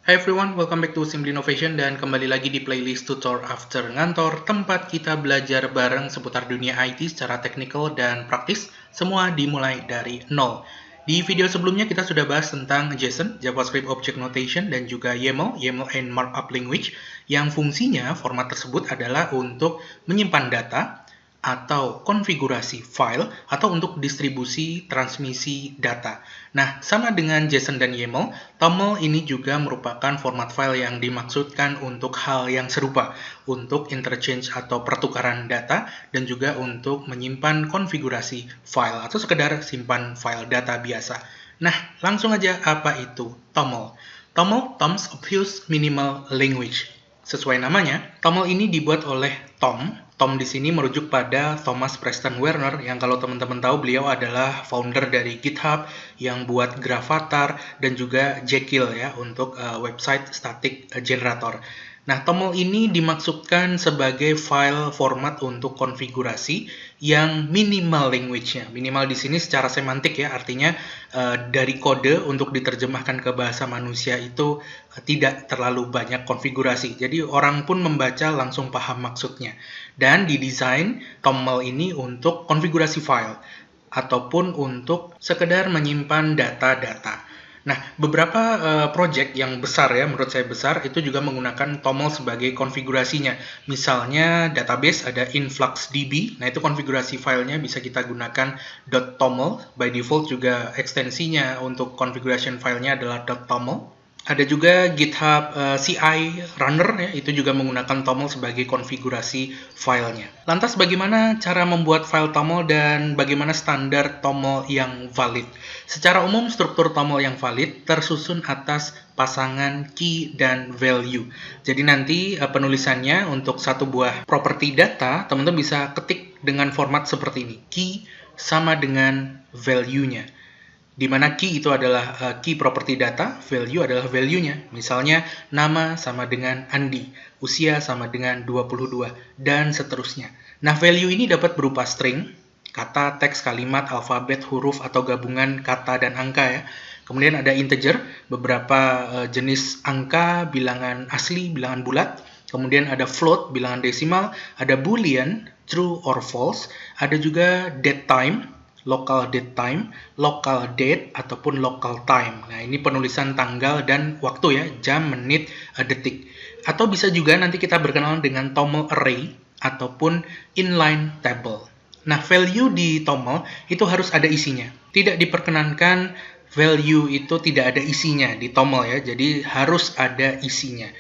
Hi everyone, welcome back to Simply Innovation dan kembali lagi di playlist Tutor After Ngantor, tempat kita belajar bareng seputar dunia IT secara teknikal dan praktis, semua dimulai dari nol. Di video sebelumnya kita sudah bahas tentang JSON, JavaScript Object Notation, dan juga YAML, YAML and Markup Language, yang fungsinya format tersebut adalah untuk menyimpan data, atau konfigurasi file, atau untuk distribusi transmisi data. Nah, sama dengan JSON dan YAML, TOML ini juga merupakan format file yang dimaksudkan untuk hal yang serupa, untuk interchange atau pertukaran data, dan juga untuk menyimpan konfigurasi file, atau sekedar simpan file data biasa. Nah, langsung aja apa itu TOML? TOML, Terms of Use Minimal Language. Sesuai namanya, TOML ini dibuat oleh Tom. Tom di sini merujuk pada Thomas Preston Werner yang kalau teman-teman tahu beliau adalah founder dari GitHub yang buat Gravatar dan juga Jekyll ya untuk website static generator. Nah, TOML ini dimaksudkan sebagai file format untuk konfigurasi yang minimal language-nya. Minimal di sini secara semantik ya, artinya dari kode untuk diterjemahkan ke bahasa manusia itu tidak terlalu banyak konfigurasi. Jadi orang pun membaca langsung paham maksudnya. Dan didesain TOML ini untuk konfigurasi file ataupun untuk sekedar menyimpan data-data. Nah, beberapa project yang besar ya, menurut saya besar, itu juga menggunakan TOML sebagai konfigurasinya. Misalnya database ada InfluxDB, nah itu konfigurasi filenya bisa kita gunakan .toml. By default juga ekstensinya untuk configuration filenya adalah .toml. Ada juga GitHub CI Runner, ya, itu juga menggunakan TOML sebagai konfigurasi filenya. Lantas bagaimana cara membuat file TOML dan bagaimana standar TOML yang valid? Secara umum struktur TOML yang valid tersusun atas pasangan key dan value. Jadi nanti penulisannya untuk satu buah properti data, teman-teman bisa ketik dengan format seperti ini. Key sama dengan value-nya. Di mana key itu adalah key property data, value adalah value-nya. Misalnya, nama sama dengan Andi, usia sama dengan 22, dan seterusnya. Nah, value ini dapat berupa string, kata, teks, kalimat, alfabet, huruf, atau gabungan kata dan angka ya. Kemudian ada integer, beberapa jenis angka, bilangan asli, bilangan bulat. Kemudian ada float, bilangan desimal, ada boolean, true or false, ada juga date time, local date time, local date, ataupun local time. Nah, ini penulisan tanggal dan waktu ya, jam, menit, detik. Atau bisa juga nanti kita berkenalan dengan TOML array ataupun inline table. Nah, value di TOML itu harus ada isinya. Tidak diperkenankan value itu tidak ada isinya di TOML ya, jadi harus ada isinya.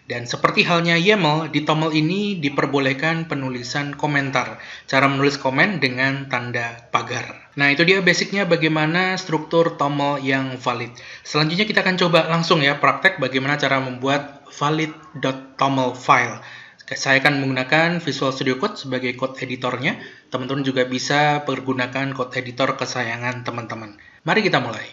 Dan seperti halnya YAML, di TOML ini diperbolehkan penulisan komentar. Cara menulis komen dengan tanda pagar. Nah, itu dia basicnya bagaimana struktur TOML yang valid. Selanjutnya kita akan coba langsung ya praktek bagaimana cara membuat valid.toml file. Saya akan menggunakan Visual Studio Code sebagai code editornya. Teman-teman juga bisa pergunakan code editor kesayangan teman-teman. Mari kita mulai.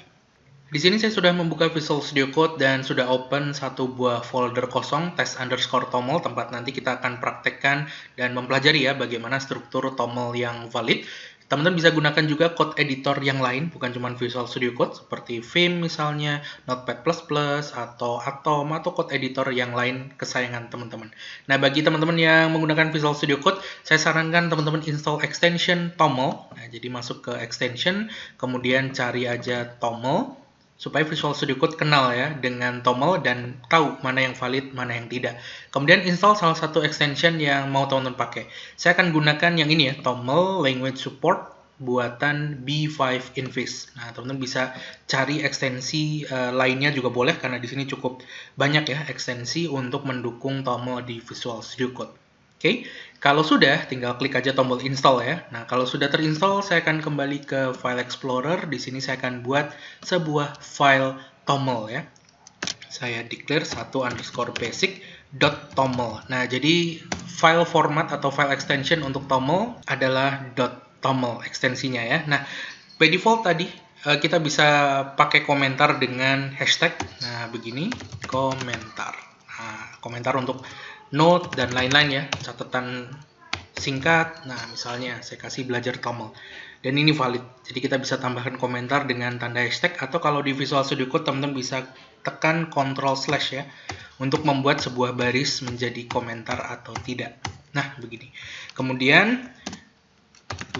Di sini saya sudah membuka Visual Studio Code dan sudah open satu buah folder kosong test_toml tempat nanti kita akan praktekkan dan mempelajari ya bagaimana struktur TOML yang valid. Teman-teman bisa gunakan juga code editor yang lain, bukan cuma Visual Studio Code seperti Vim misalnya, Notepad++, atau Atom, atau code editor yang lain kesayangan teman-teman. Nah, bagi teman-teman yang menggunakan Visual Studio Code, saya sarankan teman-teman install extension TOML. Nah, jadi masuk ke extension, kemudian cari aja TOML, supaya Visual Studio Code kenal ya dengan TOML dan tahu mana yang valid, mana yang tidak. Kemudian install salah satu extension yang mau teman-teman pakai. Saya akan gunakan yang ini ya, TOML Language Support buatan B5 Invis. Nah, teman-teman bisa cari ekstensi lainnya juga boleh karena di sini cukup banyak ya ekstensi untuk mendukung TOML di Visual Studio Code. Oke, kalau sudah, tinggal klik aja tombol install ya. Nah, kalau sudah terinstall, saya akan kembali ke File Explorer. Di sini saya akan buat sebuah file TOML ya. Saya declare _basic.toml. Nah, jadi file format atau file extension untuk TOML adalah .toml ekstensinya ya. Nah, by default tadi kita bisa pakai komentar dengan hashtag. Nah, begini, komentar. Nah, komentar untuk note dan lain-lain ya, catatan singkat. Nah, misalnya saya kasih belajar TOML. dan ini valid. Jadi kita bisa tambahkan komentar dengan tanda hashtag, atau kalau di Visual Studio Code teman-teman bisa tekan Ctrl/ ya untuk membuat sebuah baris menjadi komentar atau tidak. Nah, begini. Kemudian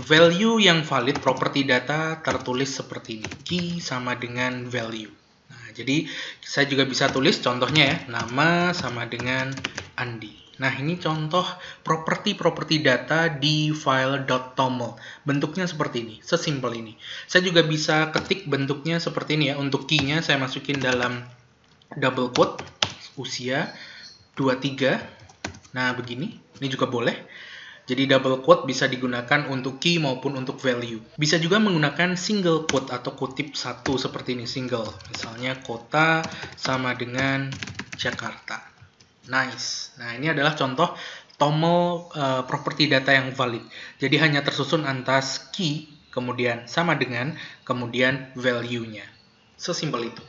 value yang valid, properti data tertulis seperti ini. Key sama dengan value. Nah, jadi saya juga bisa tulis contohnya ya, nama sama dengan Andi. Nah, ini contoh properti data di file .toml. Bentuknya seperti ini, sesimpel ini. Saya juga bisa ketik bentuknya seperti ini ya. Untuk key-nya saya masukin dalam double quote, usia 23. Nah, begini. Ini juga boleh. Jadi double quote bisa digunakan untuk key maupun untuk value. Bisa juga menggunakan single quote atau kutip satu seperti ini, single. Misalnya kota sama dengan Jakarta. Nice. Nah, ini adalah contoh toml properti data yang valid. Jadi hanya tersusun atas key, kemudian sama dengan, kemudian value-nya. Sesimpel itu.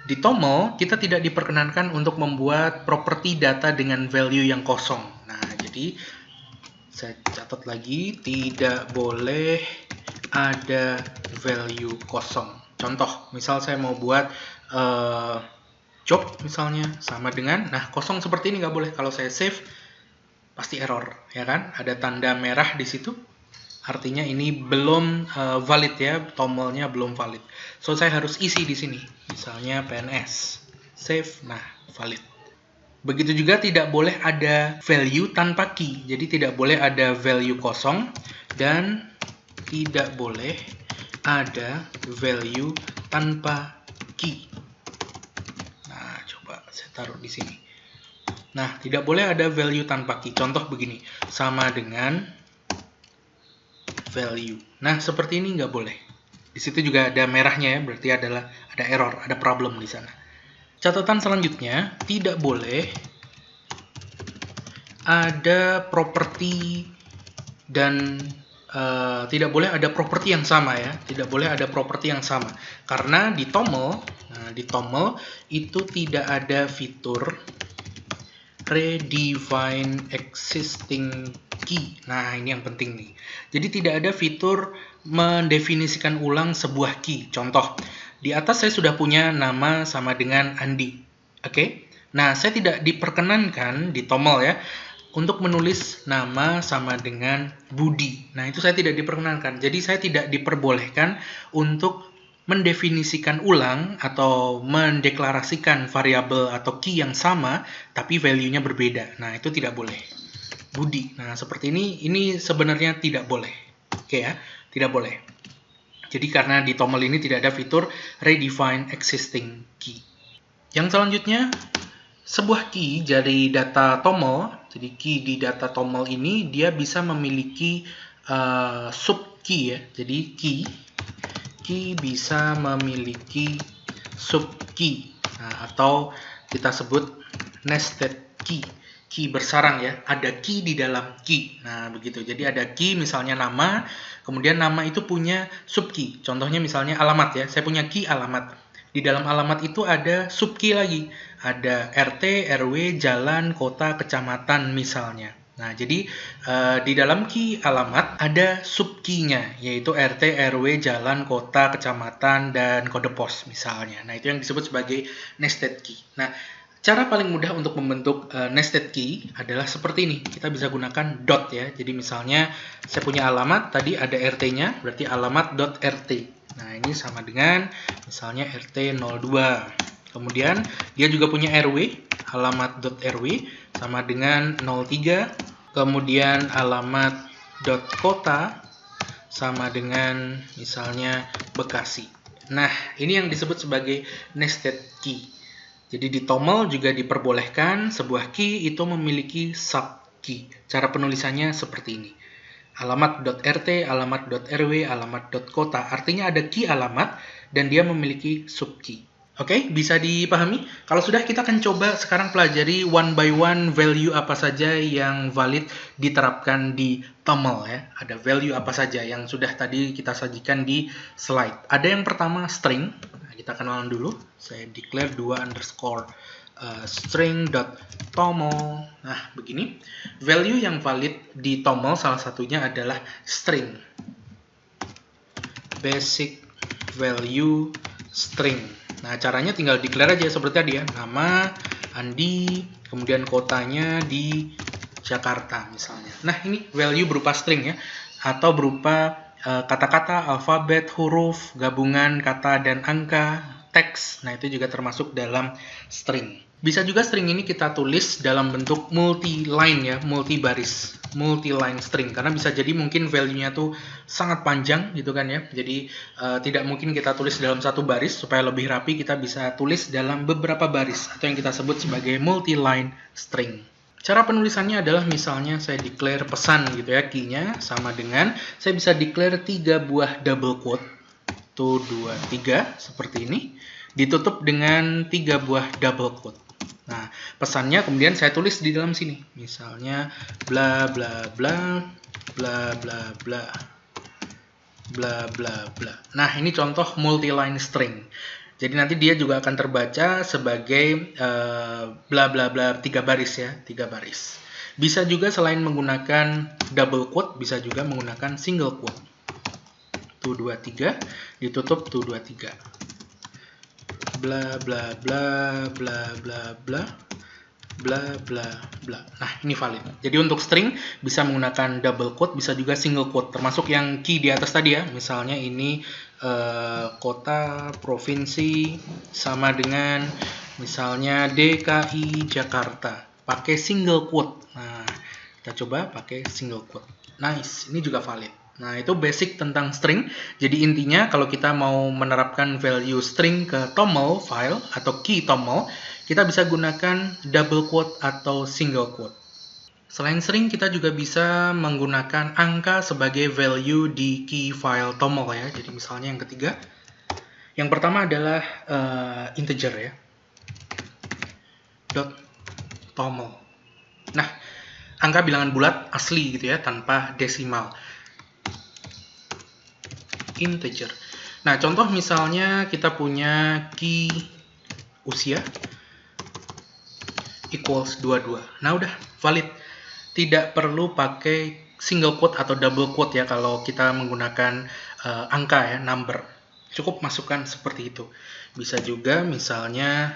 Di toml, kita tidak diperkenankan untuk membuat properti data dengan value yang kosong. Nah, jadi saya catat lagi, tidak boleh ada value kosong. Contoh, misal saya mau buat job misalnya sama dengan, nah kosong seperti ini nggak boleh. Kalau saya save pasti error, ya kan? Ada tanda merah di situ, artinya ini belum valid ya, tomlnya belum valid. So saya harus isi di sini, misalnya PNS, save, nah valid. Begitu juga tidak boleh ada value tanpa key, jadi tidak boleh ada value kosong dan tidak boleh ada value tanpa key. Saya taruh di sini. Nah, tidak boleh ada value tanpa key. Contoh begini, sama dengan value. Nah, seperti ini nggak boleh. Di situ juga ada merahnya ya, berarti ada error, ada problem di sana. Catatan selanjutnya, tidak boleh ada properti dan tidak boleh ada properti yang sama ya, tidak boleh ada properti yang sama karena di toml, itu tidak ada fitur redefine existing key. Nah, ini yang penting nih. Jadi tidak ada fitur mendefinisikan ulang sebuah key. Contoh, di atas saya sudah punya nama sama dengan Andi. Oke? Nah, saya tidak diperkenankan di toml ya untuk menulis nama sama dengan Budi. Nah, itu saya tidak diperkenankan. Jadi, saya tidak diperbolehkan untuk mendefinisikan ulang atau mendeklarasikan variabel atau key yang sama, tapi value-nya berbeda. Nah, itu tidak boleh. Budi. Nah, seperti ini sebenarnya tidak boleh. Oke ya, tidak boleh. Jadi, karena di toml ini tidak ada fitur redefine existing key. Yang selanjutnya, sebuah key dari data toml, jadi key di data toml ini dia bisa memiliki sub key ya. Jadi key bisa memiliki sub key, atau kita sebut nested key. Key bersarang ya, ada key di dalam key. Nah, begitu. Jadi ada key misalnya nama, kemudian nama itu punya sub key. Contohnya misalnya alamat ya. Saya punya key alamat. Di dalam alamat itu ada sub key lagi. Ada RT, RW, jalan, kota, kecamatan misalnya. Nah, jadi di dalam key alamat ada sub key-nya, yaitu RT, RW, jalan, kota, kecamatan, dan kode pos misalnya. Nah, itu yang disebut sebagai nested key. Nah, cara paling mudah untuk membentuk nested key adalah seperti ini. Kita bisa gunakan dot ya. Jadi misalnya saya punya alamat, tadi ada RT-nya, berarti alamat.rt. Nah, ini sama dengan misalnya RT02. Kemudian dia juga punya RW, alamat.rw sama dengan 03. Kemudian alamat.kota sama dengan misalnya Bekasi. Nah, ini yang disebut sebagai nested key. Jadi di toml juga diperbolehkan sebuah key itu memiliki sub key. Cara penulisannya seperti ini. Alamat.rt, alamat.rw, alamat.kota. Artinya ada key alamat dan dia memiliki sub key. Oke, bisa dipahami? Kalau sudah, kita akan coba sekarang pelajari one by one value apa saja yang valid diterapkan di toml ya. Ada value apa saja yang sudah tadi kita sajikan di slide. Ada yang pertama string. Nah, kita kenalan dulu. Saya declare 2_ string.toml. Nah, begini. Value yang valid di toml salah satunya adalah string. basic value string. Nah, caranya tinggal declare aja seperti tadi ya, nama Andi, kemudian kotanya di Jakarta misalnya. Nah, ini value berupa string ya, atau berupa kata-kata, alfabet, huruf, gabungan kata dan angka, teks. Nah, itu juga termasuk dalam string. Bisa juga string ini kita tulis dalam bentuk multi-line ya, multi-baris, multi-line string. Karena bisa jadi mungkin value-nya tuh sangat panjang gitu kan ya. Jadi tidak mungkin kita tulis dalam satu baris. Supaya lebih rapi kita bisa tulis dalam beberapa baris, atau yang kita sebut sebagai multi-line string. Cara penulisannya adalah misalnya saya declare pesan gitu ya, key-nya sama dengan saya bisa declare 3 buah double quote, 1, 2, 3 seperti ini, ditutup dengan 3 buah double quote. Nah, pesannya kemudian saya tulis di dalam sini, misalnya bla bla bla bla bla bla bla bla bla. Nah, ini contoh multi-line string. Jadi nanti dia juga akan terbaca sebagai bla bla bla 3 baris ya, 3 baris. Bisa juga selain menggunakan double quote, bisa juga menggunakan single quote. 1, 2, 3, ditutup 1, 2, 3. Bla bla bla bla bla bla bla bla bla. Nah, ini valid. Jadi untuk string bisa menggunakan double quote, bisa juga single quote, termasuk yang key di atas tadi ya. Misalnya ini kota, provinsi sama dengan misalnya DKI Jakarta. Pakai single quote. Nah, kita coba pakai single quote. Nice, ini juga valid. Nah, itu basic tentang string. Jadi intinya kalau kita mau menerapkan value string ke toml file atau key toml, kita bisa gunakan double quote atau single quote. Selain string, kita juga bisa menggunakan angka sebagai value di key file toml ya. Jadi misalnya yang ketiga, yang pertama adalah integer ya. .toml. Nah, angka bilangan bulat asli gitu ya, tanpa desimal. Integer. Nah, contoh misalnya kita punya key usia equals 22. Nah, udah valid. Tidak perlu pakai single quote atau double quote ya kalau kita menggunakan angka ya, number. Cukup masukkan seperti itu. Bisa juga misalnya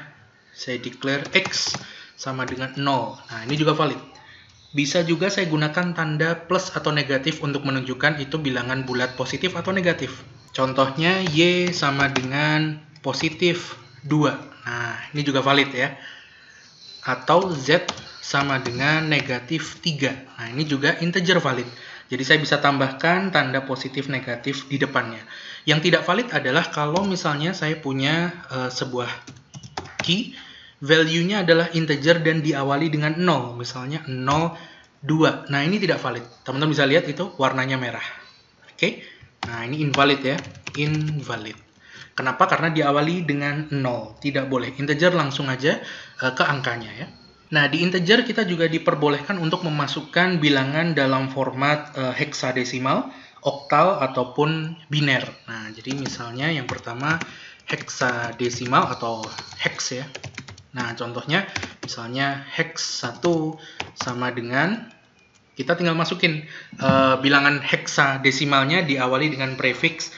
saya declare X sama dengan 0. Nah, ini juga valid. Bisa juga saya gunakan tanda plus atau negatif untuk menunjukkan itu bilangan bulat positif atau negatif. Contohnya Y sama dengan positif 2. Nah, ini juga valid ya. Atau Z sama dengan negatif 3. Nah, ini juga integer valid. Jadi saya bisa tambahkan tanda positif negatif di depannya. Yang tidak valid adalah kalau misalnya saya punya sebuah key, value-nya adalah integer dan diawali dengan 0. Misalnya 0, 2. Nah, ini tidak valid. Teman-teman bisa lihat itu warnanya merah. Oke. Nah, ini invalid ya. Invalid. Kenapa? Karena diawali dengan 0. Tidak boleh. Integer langsung aja ke angkanya ya. Nah, di integer kita juga diperbolehkan untuk memasukkan bilangan dalam format heksadesimal, oktal, ataupun biner. Nah, jadi misalnya yang pertama heksadesimal atau hex ya. Nah, contohnya misalnya hex 1 sama dengan, kita tinggal masukin bilangan heksadesimalnya diawali dengan prefiks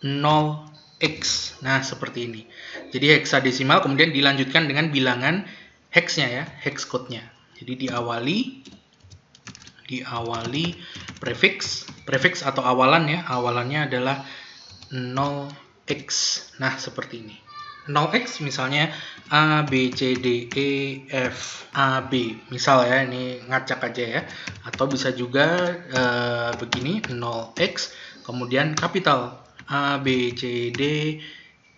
0x. Nah, seperti ini. Jadi heksadesimal kemudian dilanjutkan dengan bilangan hex-nya ya, hex code-nya. Jadi diawali prefiks atau awalan ya. Awalannya adalah 0x. Nah, seperti ini. 0x misalnya A, B, C, D, E, F, A, B. Misal ya, ini ngacak aja ya. Atau bisa juga begini, 0x, kemudian kapital A, B, C, D,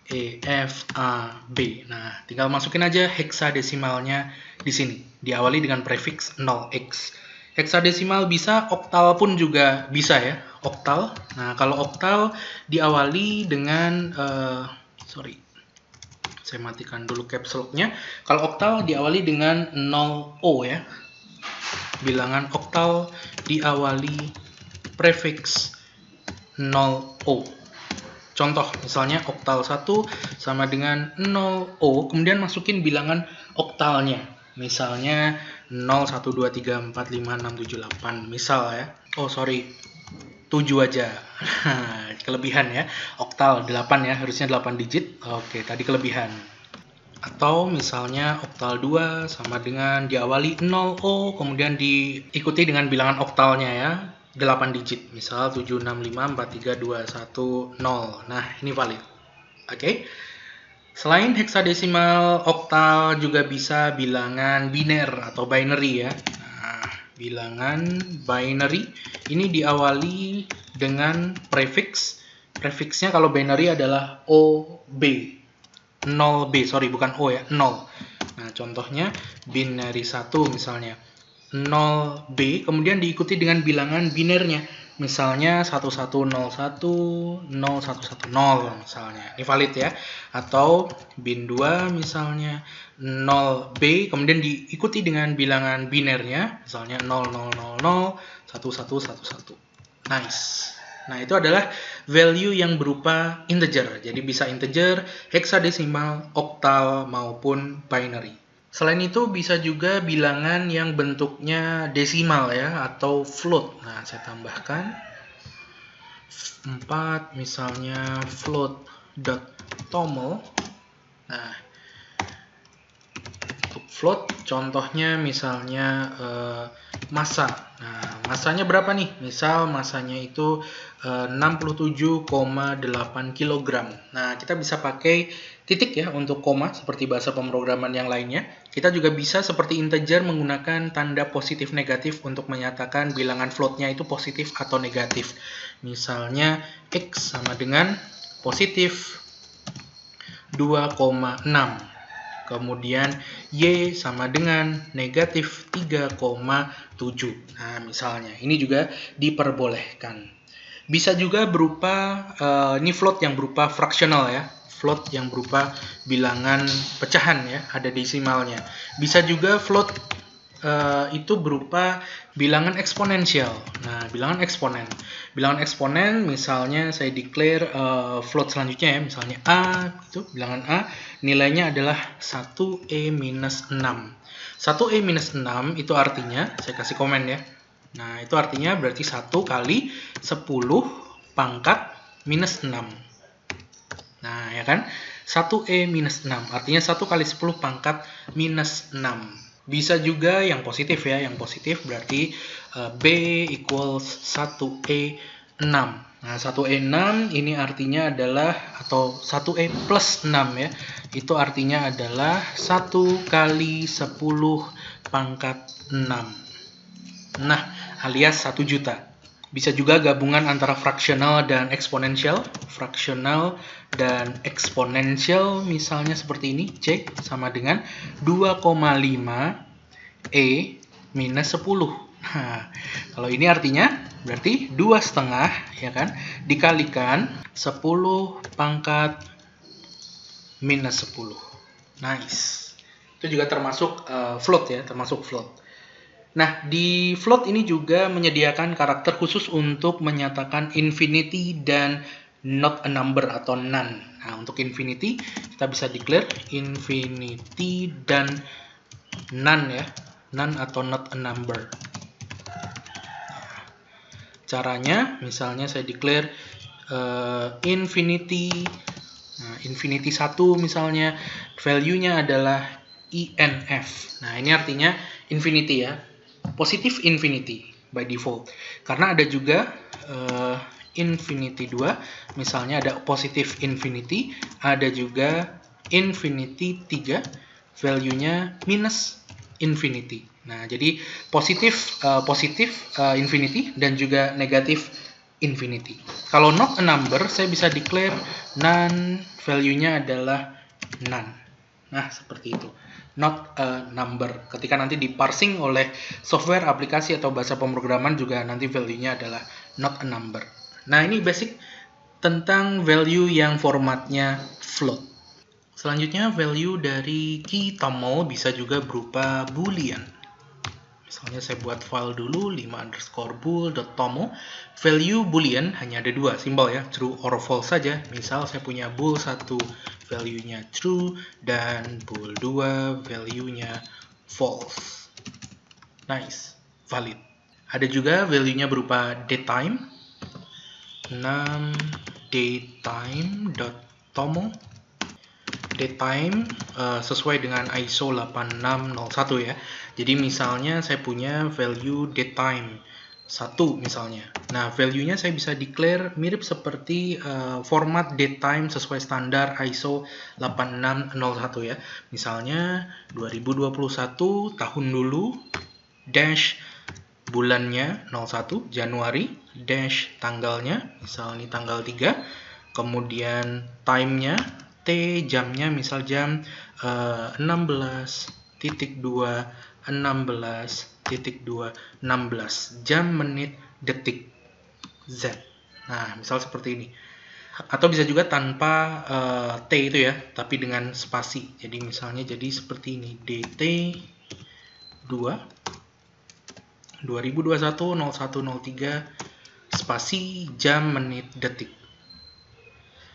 E, F, A, B. Nah, tinggal masukin aja heksadesimalnya di sini. Diawali dengan prefiks 0x. Heksadesimal bisa, oktal pun juga bisa ya. Oktal. Nah, kalau oktal diawali dengan, saya matikan dulu caps lock-nya. Kalau oktal diawali dengan 0O ya. Bilangan oktal diawali prefiks 0O. Contoh, misalnya oktal 1 sama dengan 0O, kemudian masukin bilangan oktalnya. Misalnya 0, 1, 2, 3, 4, 5, 6, 7, 8. Misal ya. Oh, sorry. 7 aja. Kelebihan ya. Oktal 8 ya, harusnya 8 digit. Oke, tadi kelebihan. Atau misalnya oktal 2 sama dengan diawali 0O, kemudian diikuti dengan bilangan oktalnya ya, 8 digit. Misal 7654321 0. Nah, ini valid. Oke. Selain heksadesimal, oktal juga bisa bilangan biner atau binary ya. Nah, bilangan binary ini diawali dengan prefix. Prefixnya kalau binary adalah OB. 0B, sorry bukan O ya, 0. Nah, contohnya binary 1 misalnya. 0B, kemudian diikuti dengan bilangan binernya. Misalnya 1101, 0110 misalnya. Ini valid ya. Atau bin 2 misalnya 0B, kemudian diikuti dengan bilangan binernya. Misalnya 0000, 1111. Nice. Nah, itu adalah value yang berupa integer. Jadi bisa integer, heksadesimal, oktal, maupun binary. Selain itu bisa juga bilangan yang bentuknya desimal ya, atau float. Nah, saya tambahkan 4 misalnya float.toml. Nah, untuk float contohnya misalnya massa. Nah, masanya berapa nih? Misal masanya itu 67,8 kg. Nah, kita bisa pakai titik ya untuk koma seperti bahasa pemrograman yang lainnya. Kita juga bisa seperti integer menggunakan tanda positif negatif untuk menyatakan bilangan floatnya itu positif atau negatif. Misalnya X sama dengan positif 2,6. Kemudian Y sama dengan negatif 3,7. Nah, misalnya ini juga diperbolehkan. Bisa juga berupa, ini float yang berupa fraksional ya. Float yang berupa bilangan pecahan ya, ada desimalnya. Bisa juga float itu berupa bilangan eksponensial. Nah, bilangan eksponen. Bilangan eksponen misalnya saya declare float selanjutnya ya, misalnya A, itu bilangan A, nilainya adalah 1E-6. 1E-6 itu artinya, saya kasih komen ya. Nah, itu artinya berarti 1 kali 10 pangkat minus 6. Nah, ya kan? 1E-6, artinya 1 kali 10 pangkat minus 6. Bisa juga yang positif ya, yang positif berarti B equals 1E6. Nah, 1E6 ini artinya adalah, atau 1E plus 6 ya, itu artinya adalah 1 kali 10 pangkat 6. Nah, alias 1 juta. Bisa juga gabungan antara fraksional dan eksponensial. Fraksional dan eksponensial misalnya seperti ini. C sama dengan 2,5 E minus 10. Nah, kalau ini artinya berarti 2,5 ya kan, dikalikan 10 pangkat minus 10. Nice. Itu juga termasuk float ya, termasuk float. Nah, di float ini juga menyediakan karakter khusus untuk menyatakan infinity dan not a number atau none. Nah, untuk infinity kita bisa declare infinity dan none ya, none atau not a number. Caranya, misalnya saya declare infinity, nah, infinity 1 misalnya, value-nya adalah INF. Nah, ini artinya infinity ya. Positif infinity by default. Karena ada juga infinity 2, misalnya ada positif infinity, ada juga infinity 3, value-nya minus infinity. Nah, jadi positif infinity dan juga negatif infinity. Kalau not a number, saya bisa declare none, value-nya adalah none. Nah, seperti itu. Not a number. Ketika nanti diparsing oleh software, aplikasi, atau bahasa pemrograman juga nanti value-nya adalah not a number. Nah, ini basic tentang value yang formatnya float. Selanjutnya, value dari key toml bisa juga berupa boolean. Misalnya saya buat file dulu 5_bool.toml. Value boolean hanya ada 2 simbol ya, true or false saja. Misal saya punya bool 1 value-nya true dan bool 2 value-nya false. Nice, valid. Ada juga value-nya berupa datetime. datetime.toml. Datetime sesuai dengan ISO 8601 ya. Jadi misalnya saya punya value datetime 1 misalnya. Nah, value-nya saya bisa declare mirip seperti format datetime sesuai standar ISO 8601 ya. Misalnya 2021 tahun dulu dash bulannya 01 Januari dash tanggalnya misalnya tanggal 3, kemudian time-nya T, jamnya misal jam 16.2 16.2 jam, menit, detik, Z. Nah, misal seperti ini. Atau bisa juga tanpa T itu ya, tapi dengan spasi. Jadi misalnya jadi seperti ini, DT 2 2021 0103 spasi jam, menit, detik.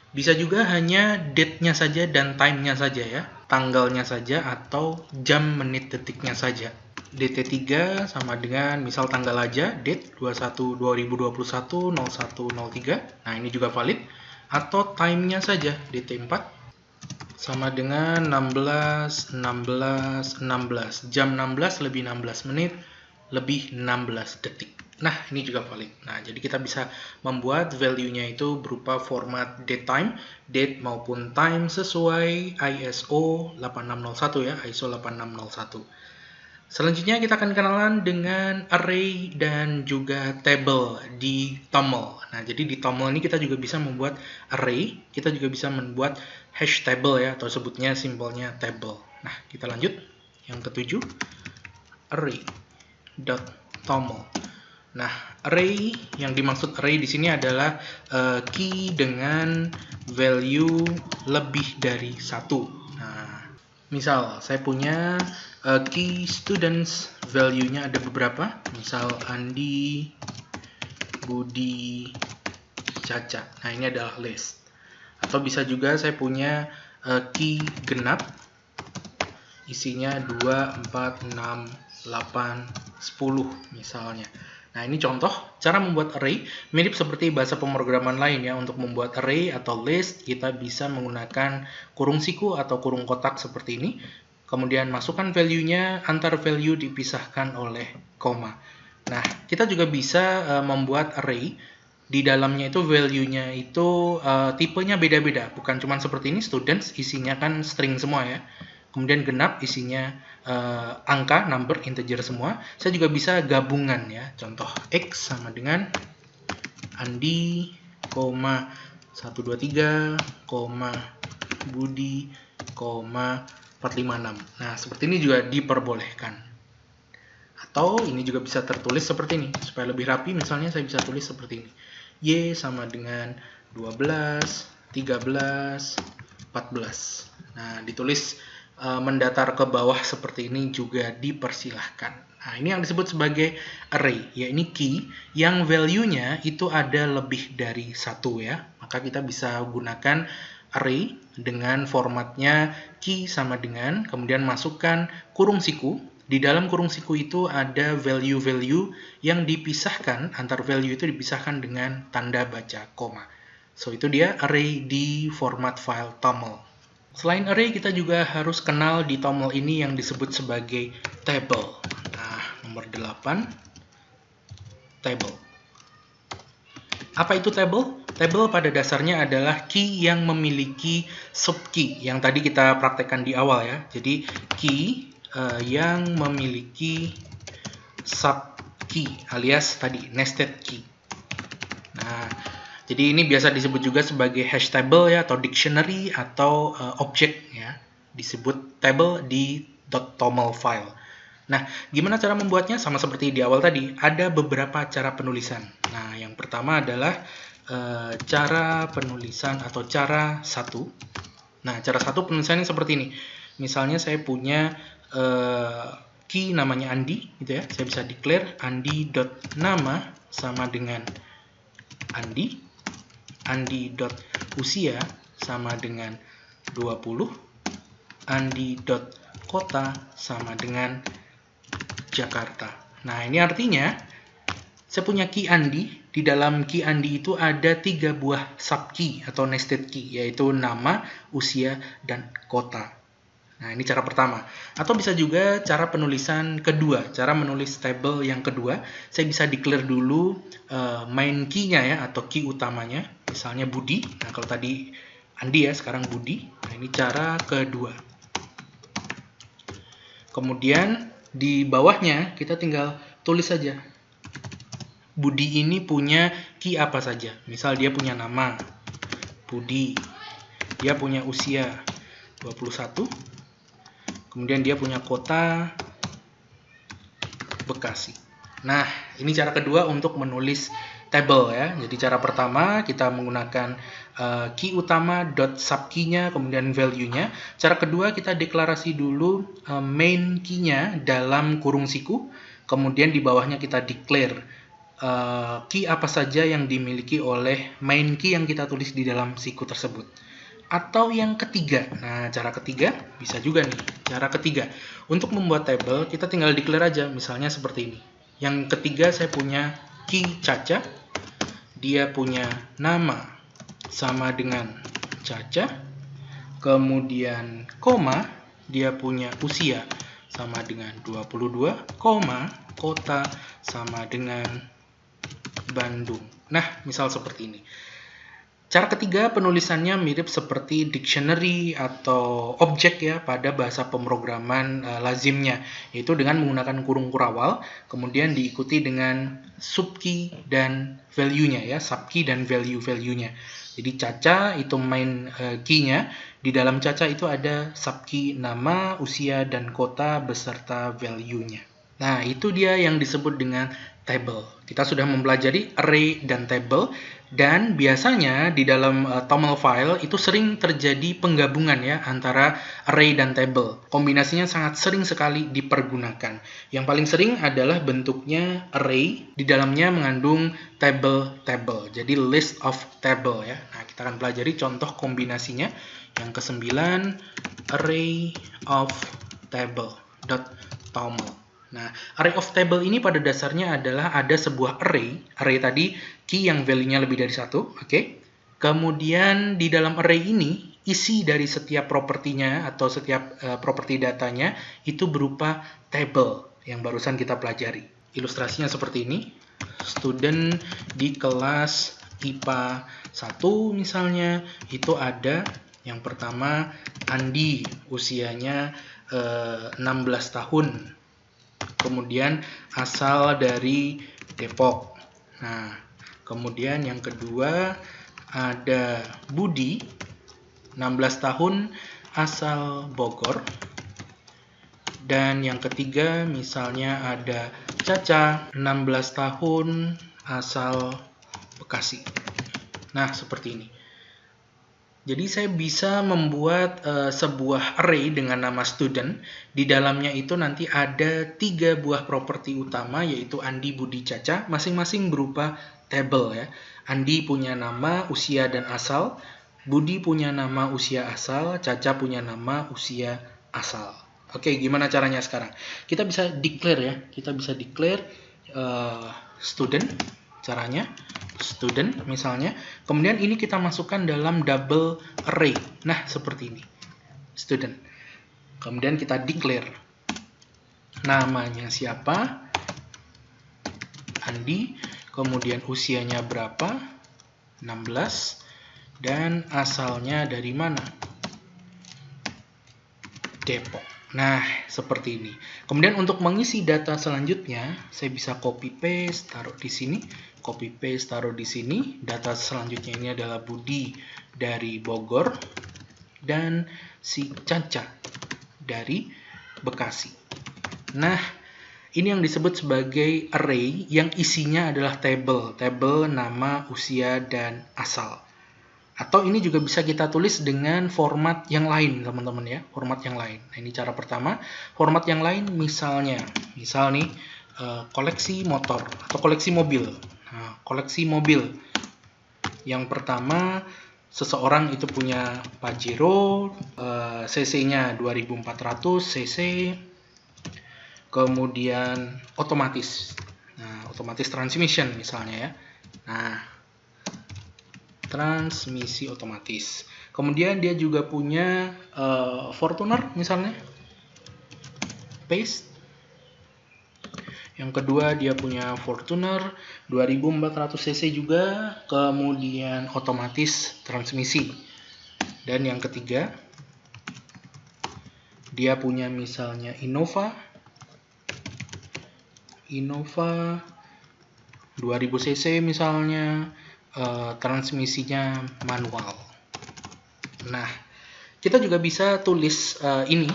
Bisa juga hanya date-nya saja dan time-nya saja ya, tanggalnya saja atau jam, menit, detiknya saja. DT3 sama dengan misal tanggal aja, date 2021 0103. Nah, ini juga valid. Atau time-nya saja, DT4 sama dengan 16 jam 16 lebih 16 menit lebih 16 detik. Nah, ini juga valid. Nah, jadi kita bisa membuat value-nya itu berupa format datetime, date maupun time sesuai ISO 8601 ya, ISO 8601. Selanjutnya kita akan kenalan dengan array dan juga table di toml. Nah, jadi di toml ini kita juga bisa membuat array, kita juga bisa membuat hash table ya, atau sebutnya simbolnya table. Nah, kita lanjut. Yang ketujuh, array.toml. Nah, array yang dimaksud array di sini adalah key dengan value lebih dari 1. Nah, misal saya punya key students, value-nya ada beberapa, misal Andi, Budi, Caca. Nah, ini adalah list. Atau bisa juga saya punya key genap, isinya 2, 4, 6, 8, 10 misalnya. Nah, ini contoh cara membuat array mirip seperti bahasa pemrograman lain ya. Untuk membuat array atau list kita bisa menggunakan kurung siku atau kurung kotak seperti ini. Kemudian masukkan value-nya, antar value dipisahkan oleh koma. Nah, kita juga bisa membuat array. Di dalamnya itu value-nya itu tipenya beda-beda. Bukan cuma seperti ini, students isinya kan string semua ya. Kemudian genap isinya angka, number, integer semua. Saya juga bisa gabungan ya. Contoh X sama dengan Andi, 123, Budi, 456. Nah, seperti ini juga diperbolehkan. Atau ini juga bisa tertulis seperti ini. Supaya lebih rapi, misalnya saya bisa tulis seperti ini. Y sama dengan 12, 13, 14. Nah, ditulis mendatar ke bawah seperti ini juga dipersilahkan. Nah, ini yang disebut sebagai array, ya ini key yang value-nya itu ada lebih dari 1 ya. Maka kita bisa gunakan array dengan formatnya key sama dengan, kemudian masukkan kurung siku. Di dalam kurung siku itu ada value-value yang dipisahkan, antar value itu dipisahkan dengan tanda baca koma. So, itu dia array di format file toml. Selain array, kita juga harus kenal di toml ini yang disebut sebagai table. Nah, nomor 8, table. Apa itu table? Table pada dasarnya adalah key yang memiliki subkey, yang tadi kita praktekkan di awal ya. Jadi, key yang memiliki subkey, alias tadi nested key. Nah, jadi ini biasa disebut juga sebagai hash table ya, atau dictionary atau object ya. Disebut table di .toml file. Nah, gimana cara membuatnya? Sama seperti di awal tadi, ada beberapa cara penulisan. Nah, yang pertama adalah cara penulisan atau cara 1. Nah, cara 1 penulisannya seperti ini. Misalnya saya punya key namanya Andi gitu ya. Saya bisa declare andi.nama sama dengan Andi. Andi.usia sama dengan 20, Andi.kota sama dengan Jakarta. Nah, ini artinya saya punya key Andi. Di dalam key Andi itu ada 3 buah subkey atau nested key, yaitu nama, usia, dan kota. Nah, ini cara pertama. Atau bisa juga cara penulisan kedua, cara menulis table yang kedua. Saya bisa declare dulu main key-nya ya, atau key utamanya. Misalnya Budi. Nah, kalau tadi Andi ya, sekarang Budi. Nah, ini cara kedua. Kemudian di bawahnya kita tinggal tulis saja. Budi ini punya key apa saja. Misal dia punya nama, Budi. Dia punya usia, 21. Kemudian dia punya kota, Bekasi. Nah, ini cara kedua untuk menulis table ya. Jadi cara pertama kita menggunakan key utama dot subkey-nya, kemudian value-nya. Cara kedua kita deklarasi dulu main key-nya dalam kurung siku. Kemudian di bawahnya kita declare key apa saja yang dimiliki oleh main key yang kita tulis di dalam siku tersebut. Atau yang ketiga, nah cara ketiga bisa juga nih, cara ketiga. Untuk membuat table, kita tinggal declare aja, misalnya seperti ini. Yang ketiga saya punya key Caca, dia punya nama sama dengan Caca, kemudian koma, dia punya usia sama dengan 22, koma, kota sama dengan Bandung. Nah, misal seperti ini. Cara ketiga penulisannya mirip seperti dictionary atau objek ya pada bahasa pemrograman lazimnya, yaitu dengan menggunakan kurung kurawal, kemudian diikuti dengan subkey dan value-nya ya, subkey dan value-nya. Jadi Caca itu main key-nya, di dalam Caca itu ada subkey nama, usia, dan kota beserta value-nya. Nah, itu dia yang disebut dengan table. Kita sudah mempelajari array dan table, dan biasanya di dalam toml file itu sering terjadi penggabungan ya antara array dan table. Kombinasinya sangat sering sekali dipergunakan. Yang paling sering adalah bentuknya array, di dalamnya mengandung table. Jadi list of table ya. Nah, kita akan pelajari contoh kombinasinya. Yang ke-9, array of table.toml. Nah, array of table ini pada dasarnya adalah ada sebuah array tadi, key yang value-nya lebih dari 1, oke? Kemudian di dalam array ini, isi dari setiap propertinya atau setiap properti datanya itu berupa table yang barusan kita pelajari. Ilustrasinya seperti ini, student di kelas IPA 1 misalnya, itu ada yang pertama Andi, usianya 16 tahun. Kemudian asal dari Depok. Nah, kemudian yang kedua ada Budi, 16 tahun, asal Bogor. Dan yang ketiga misalnya ada Caca, 16 tahun, asal Bekasi. Nah, seperti ini. Jadi saya bisa membuat sebuah array dengan nama student. Di dalamnya itu nanti ada 3 buah properti utama, yaitu Andi, Budi, Caca, masing-masing berupa table ya. Andi punya nama, usia, dan asal. Budi punya nama, usia, asal. Caca punya nama, usia, asal. Oke, gimana caranya sekarang? Kita bisa declare ya. Kita bisa declare student. Caranya student misalnya, kemudian ini kita masukkan dalam double array. Nah, seperti ini, student. Kemudian kita declare namanya siapa, Andi, kemudian usianya berapa, 16, dan asalnya dari mana, Depok. Nah, seperti ini. Kemudian untuk mengisi data selanjutnya, saya bisa copy paste, taruh di sini. Copy paste, taruh di sini. Data selanjutnya ini adalah Budi dari Bogor dan si Caca dari Bekasi. Nah, ini yang disebut sebagai array yang isinya adalah table nama, usia, dan asal. Atau ini juga bisa kita tulis dengan format yang lain, teman-teman ya, format yang lain. Nah, ini cara pertama. Format yang lain misal nih, koleksi motor atau koleksi mobil. Nah, koleksi mobil. Yang pertama, seseorang itu punya Pajero, cc-nya 2400 cc, kemudian otomatis. Nah, otomatis transmission misalnya ya. Nah, transmisi otomatis. Kemudian dia juga punya Fortuner misalnya, paste. Yang kedua dia punya Fortuner 2400 cc juga, kemudian otomatis transmisi. Dan yang ketiga dia punya misalnya Innova 2000 cc misalnya, transmisinya manual. Nah, kita juga bisa tulis ini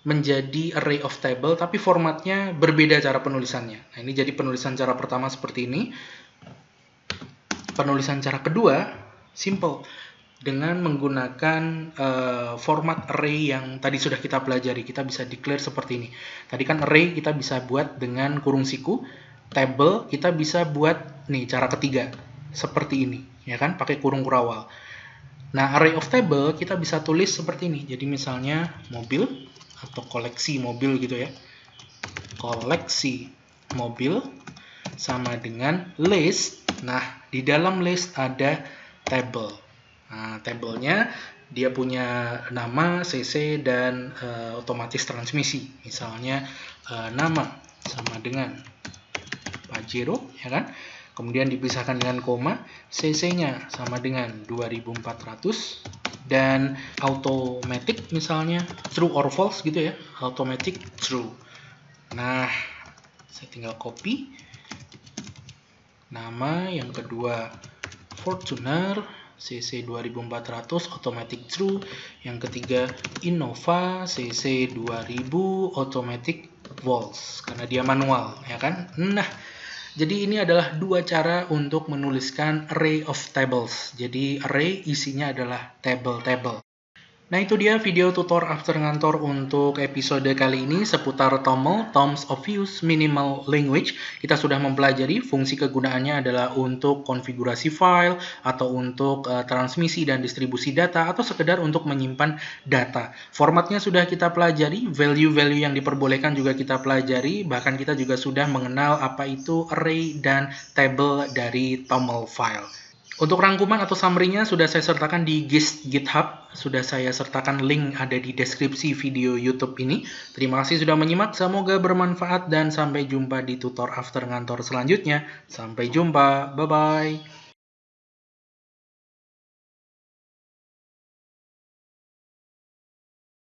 menjadi array of table, tapi formatnya berbeda cara penulisannya. Nah, ini jadi penulisan cara pertama seperti ini. Penulisan cara kedua, simple, dengan menggunakan format array yang tadi sudah kita pelajari. Kita bisa declare seperti ini. Tadi kan array kita bisa buat dengan kurung siku, table kita bisa buat nih cara ketiga, seperti ini, ya kan, pakai kurung kurawal. Nah, array of table kita bisa tulis seperti ini. Jadi misalnya mobil atau koleksi mobil gitu ya. Koleksi mobil sama dengan list. Nah, di dalam list ada table. Nah, tablenya dia punya nama, cc, dan otomatis transmisi. Misalnya nama sama dengan Pajero, ya kan? Kemudian dipisahkan dengan koma, cc-nya sama dengan 2400. Dan automatic misalnya true or false gitu ya, automatic true. Nah, saya tinggal copy nama, yang kedua Fortuner cc 2400 automatic true, yang ketiga Innova cc 2000 automatic false karena dia manual, ya kan. Nah, jadi ini adalah dua cara untuk menuliskan array of tables. Jadi array isinya adalah table-table. Nah, itu dia video tutor after ngantor untuk episode kali ini seputar TOML, Terms of Use Minimal Language. Kita sudah mempelajari fungsi kegunaannya adalah untuk konfigurasi file, atau untuk transmisi dan distribusi data, atau sekedar untuk menyimpan data. Formatnya sudah kita pelajari, value-value yang diperbolehkan juga kita pelajari, bahkan kita juga sudah mengenal apa itu array dan table dari TOML file. Untuk rangkuman atau summary-nya sudah saya sertakan di GitHub, sudah saya sertakan link ada di deskripsi video YouTube ini. Terima kasih sudah menyimak, semoga bermanfaat dan sampai jumpa di tutor after ngantor selanjutnya. Sampai jumpa, bye-bye.